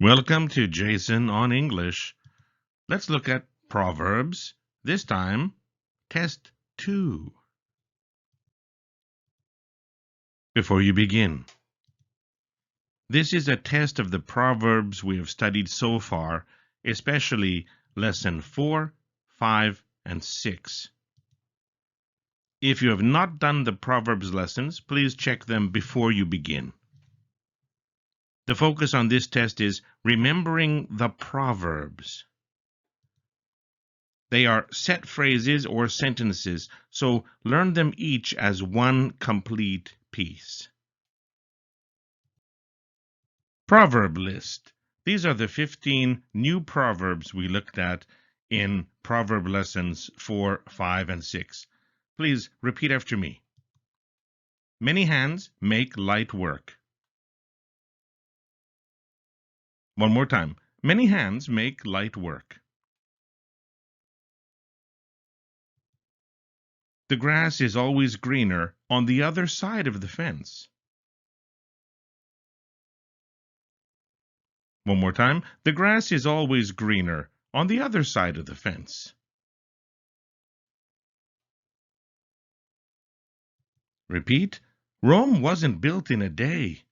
Welcome to Jason on English. Let's look at Proverbs. This time, test 2. Before you begin, this is a test of the Proverbs we have studied so far, especially lesson 4, 5, and 6. If you have not done the Proverbs lessons, please check them before you begin. The focus on this test is remembering the Proverbs. They are set phrases or sentences, so learn them each as one complete piece. Proverb list. These are the 15 new proverbs we looked at in Proverb lessons 4, 5, and 6. Please repeat after me. Many hands make light work. One more time. Many hands make light work. The grass is always greener on the other side of the fence. One more time. The grass is always greener on the other side of the fence. Repeat. Rome wasn't built in a day.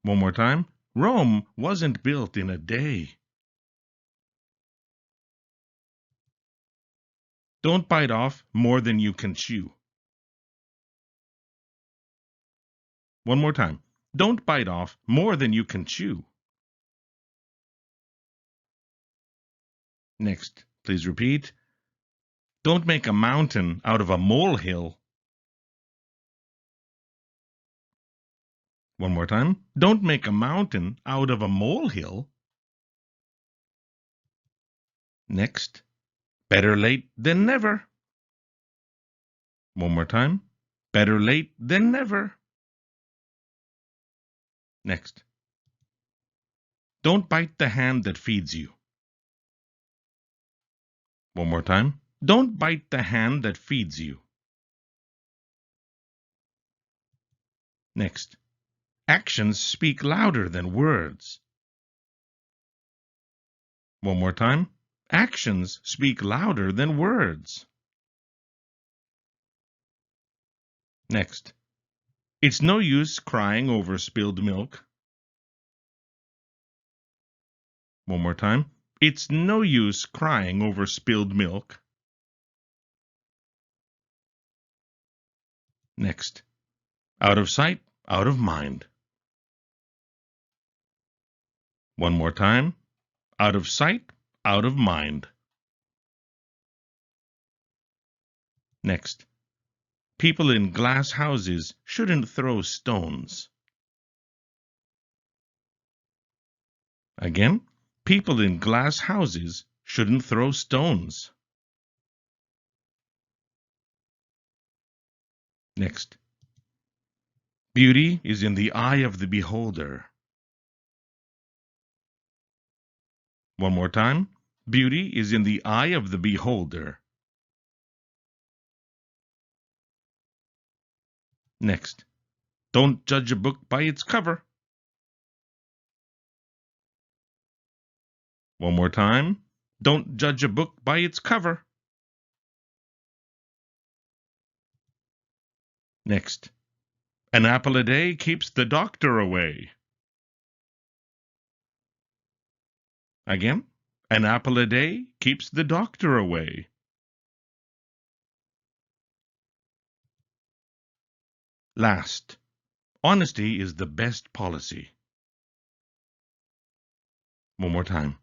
One more time. Rome wasn't built in a day. Don't bite off more than you can chew. One more time. Don't bite off more than you can chew. Next, please repeat. Don't make a mountain out of a molehill. One more time. Don't make a mountain out of a molehill. Next, better late than never. One more time. Better late than never. Next, don't bite the hand that feeds you. One more time. Don't bite the hand that feeds you. Next, actions speak louder than words. One more time. Actions speak louder than words. Next, it's no use crying over spilled milk. One more time. It's no use crying over spilled milk. Next, out of sight, out of mind. One more time. Out of sight, out of mind. Next, people in glass houses shouldn't throw stones. Again, people in glass houses shouldn't throw stones. Next, beauty is in the eye of the beholder. One more time. Beauty is in the eye of the beholder. Next, don't judge a book by its cover. One more time. Don't judge a book by its cover. Next, an apple a day keeps the doctor away. Again, an apple a day keeps the doctor away. Last, honesty is the best policy. One more time.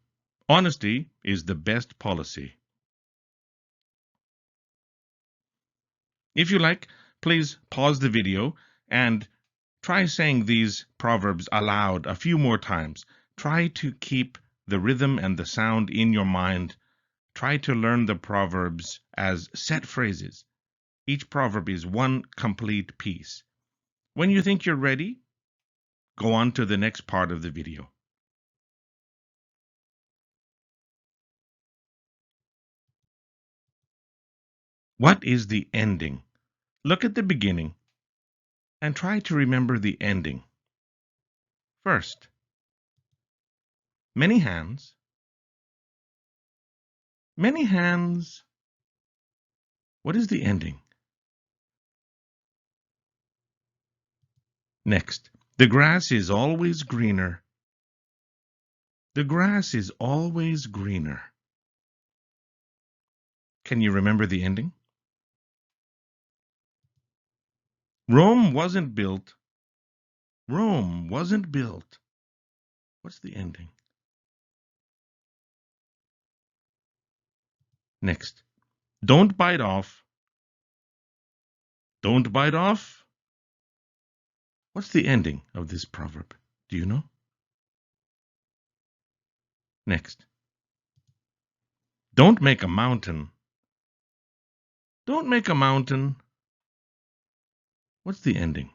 Honesty is the best policy. If you like, please pause the video and try saying these proverbs aloud a few more times. Try to keep the rhythm and the sound in your mind. Try to learn the proverbs as set phrases. Each proverb is one complete piece. When you think you're ready, go on to the next part of the video. What is the ending? Look at the beginning and try to remember the ending. First, many hands. Many hands. What is the ending? Next, the grass is always greener. The grass is always greener. Can you remember the ending? Rome wasn't built. Rome wasn't built. What's the ending? Next, don't bite off. Don't bite off. What's the ending of this proverb? Do you know? Next, don't make a mountain. Don't make a mountain. What's the ending?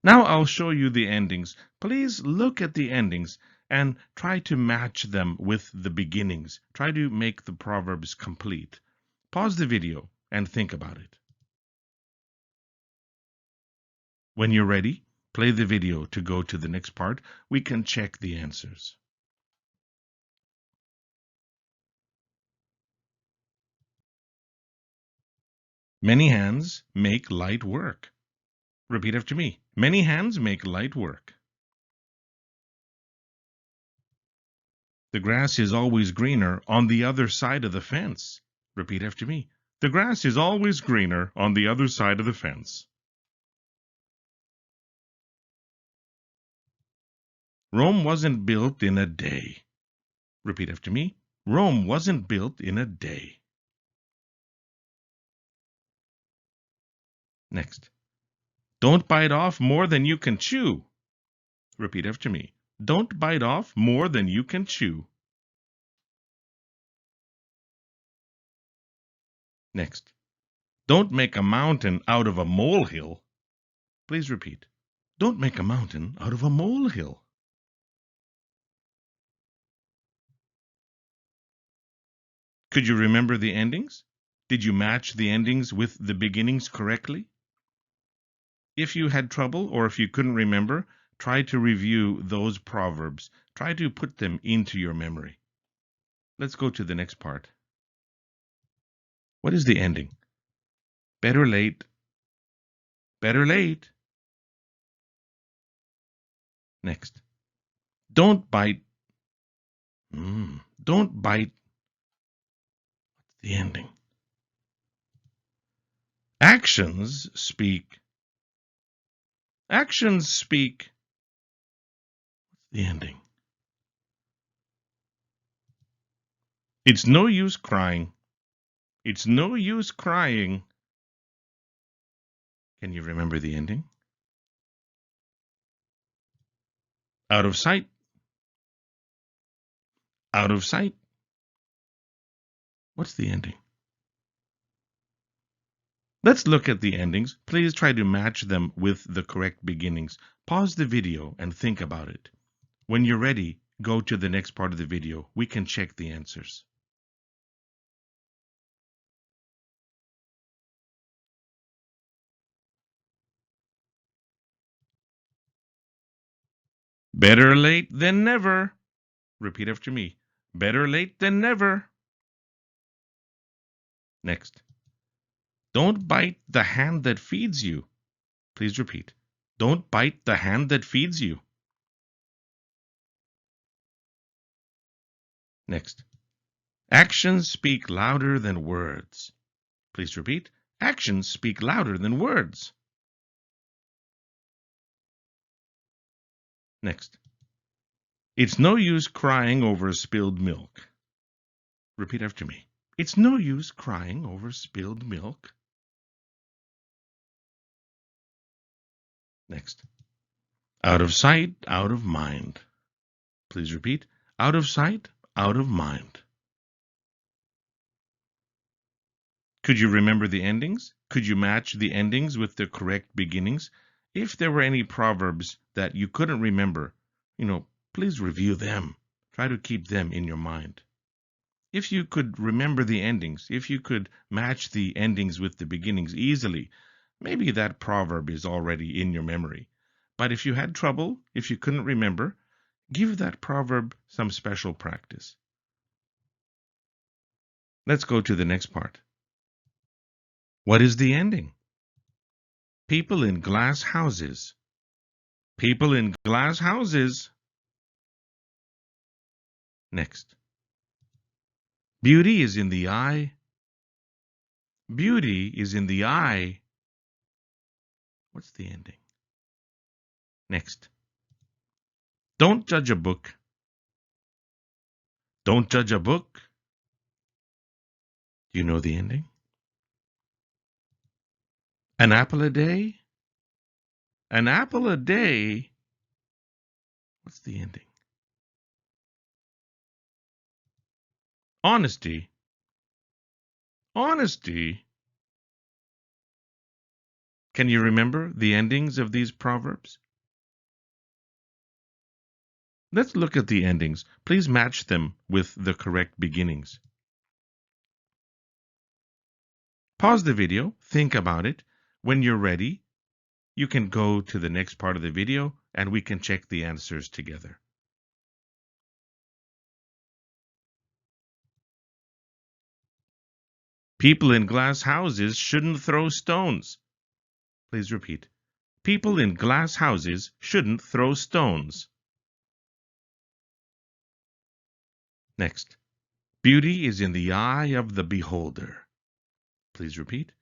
Now I'll show you the endings. Please look at the endings and try to match them with the beginnings. Try to make the proverbs complete. Pause the video and think about it. When you're ready, play the video to go to the next part. We can check the answers. Many hands make light work. Repeat after me. Many hands make light work. The grass is always greener on the other side of the fence. Repeat after me. The grass is always greener on the other side of the fence. Rome wasn't built in a day. Repeat after me. Rome wasn't built in a day. Next. Don't bite off more than you can chew. Repeat after me. Don't bite off more than you can chew. Next. Don't make a mountain out of a molehill. Please repeat. Don't make a mountain out of a molehill. Could you remember the endings? Did you match the endings with the beginnings correctly? If you had trouble or if you couldn't remember, try to review those proverbs. Try to put them into your memory. Let's go to the next part. What is the ending? Better late. Better late. Next. Don't bite. Don't bite. What's the ending? Actions speak. Actions speak. What's the ending? It's no use crying. It's no use crying. Can you remember the ending? Out of sight. Out of sight. What's the ending? Let's look at the endings. Please try to match them with the correct beginnings. Pause the video and think about it. When you're ready, go to the next part of the video. We can check the answers. Better late than never. Repeat after me. Better late than never. Next. Don't bite the hand that feeds you. Please repeat. Don't bite the hand that feeds you. Next. Actions speak louder than words. Please repeat. Actions speak louder than words. Next. It's no use crying over spilled milk. Repeat after me. It's no use crying over spilled milk. Next. Out of sight, out of mind. Please repeat. Out of sight, out of mind. Could you remember the endings? Could you match the endings with the correct beginnings? If there were any proverbs that you couldn't remember, please review them. Try to keep them in your mind. If you could remember the endings, if you could match the endings with the beginnings easily, maybe that proverb is already in your memory. But if you had trouble, if you couldn't remember, give that proverb some special practice. Let's go to the next part. What is the ending? People in glass houses. People in glass houses. Next. Beauty is in the eye. Beauty is in the eye. What's the ending? Next. Don't judge a book. Don't judge a book. You know the ending? An apple a day. An apple a day. What's the ending? Honesty. Honesty. Can you remember the endings of these proverbs? Let's look at the endings. Please match them with the correct beginnings. Pause the video, think about it. When you're ready, you can go to the next part of the video and we can check the answers together. People in glass houses shouldn't throw stones. Please repeat. People in glass houses shouldn't throw stones. Next. Beauty is in the eye of the beholder. Please repeat.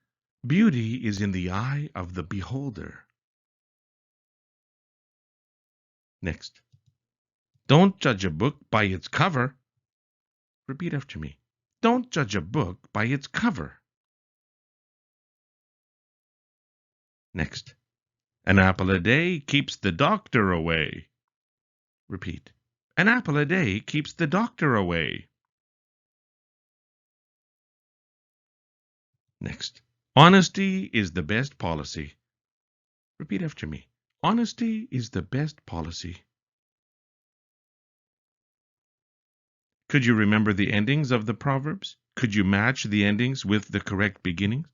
Beauty is in the eye of the beholder. Next. Don't judge a book by its cover. Repeat after me. Don't judge a book by its cover. Next. An apple a day keeps the doctor away. Repeat. An apple a day keeps the doctor away. Next. Honesty is the best policy. Repeat after me. Honesty is the best policy. Could you remember the endings of the proverbs? Could you match the endings with the correct beginnings?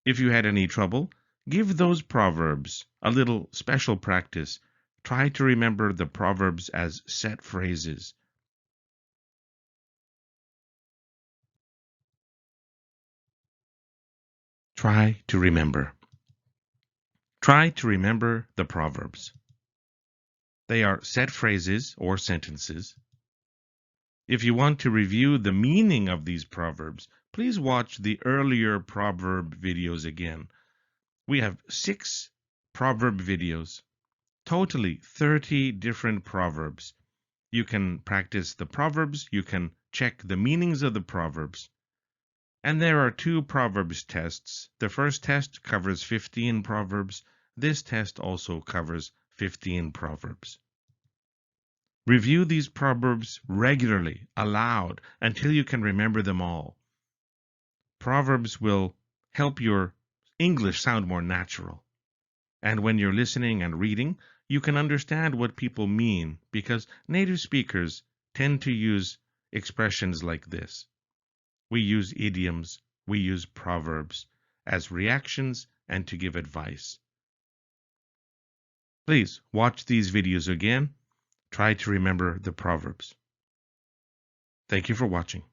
If you had any trouble, give those proverbs a little special practice. Try to remember the proverbs as set phrases. Try to remember. Try to remember the proverbs. They are set phrases or sentences. If you want to review the meaning of these proverbs, please watch the earlier proverb videos again. We have 6 proverb videos, totally 30 different proverbs. You can practice the proverbs, you can check the meanings of the proverbs. And there are 2 proverbs tests. The first test covers 15 proverbs. This test also covers 15 proverbs. Review these proverbs regularly, aloud, until you can remember them all. Proverbs will help your English sound more natural. And when you're listening and reading, you can understand what people mean because native speakers tend to use expressions like this. We use idioms, we use proverbs as reactions and to give advice. Please watch these videos again. Try to remember the proverbs. Thank you for watching.